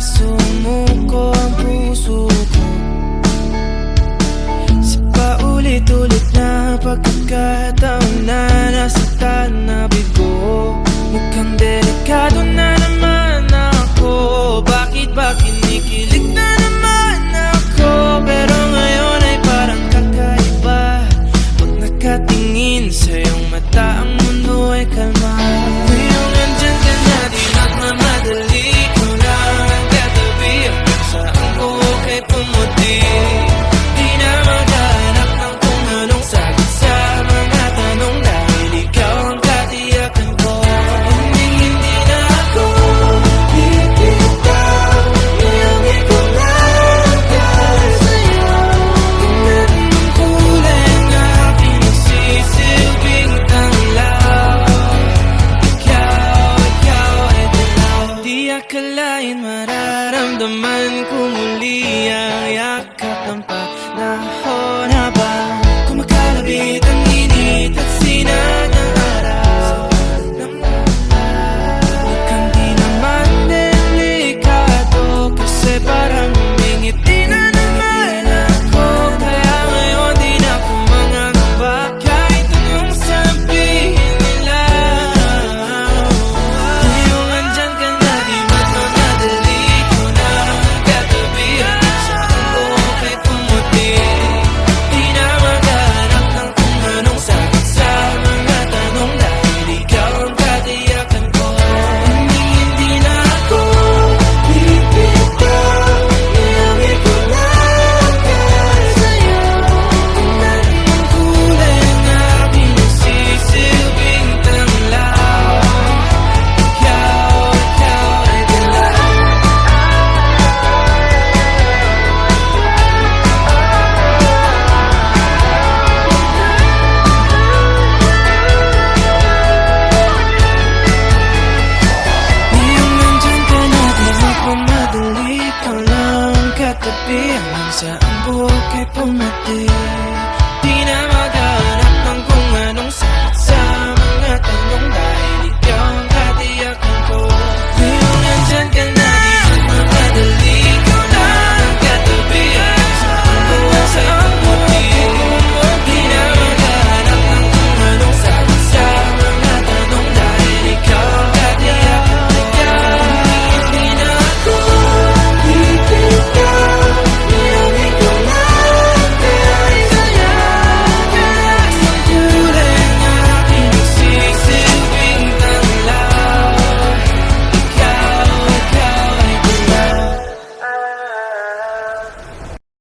sumuko ang puso ko sa paulit-ulit na pagkakataon na nasaktan na bigo. Mukhang delikado na naman ako. Bakit ba kinikilig na naman ako? Pero ngayon ay parang kakaiba. Pag nakatingin sa iyong mata, ang mundo ay kalma. Ngayong nandyan ka na, di nagmamadali. Ko lang ang katabi, hanggang saan buhok ay pumuti. Di na maghanap ng kung anong sagot sa mga tanong, dahil ikaw ang katiyakan ko. Hindi na ako bibitaw, iyangi ko lang dahil sa'yo. Tingnan mong kulay ang aking nagsisilbing tanglaw. Ikaw ay dilaw. Di akalain mararamdaman ko muli ang yakap ng panahon habang kumakalabit ang init at sinag ng araw. Mukhang di naman delikado, kasi parang humingiti na naman ako. Kaya ngayon di na ako mangangamba, kahit anong sabihin nila. Ngayong andyan ka na, di magmamadali. Ko na ang katabi, hanggang saan buhok ay pumuti. Di na maghanap ng kung anong sagot sa mga tanong, dahil ikaw ang katiyakan ko. Hindi na ako bibitaw, iyangi ko lang dahil sa'yo. Tingnan mong kulay ang aking nagsisilbing tanglaw. Ikaw ay dilaw. Ngayong nandyan ka na, di magmamadali. Ikaw lang ang katabi, hanggang sa ang buhok ay pumati. Di na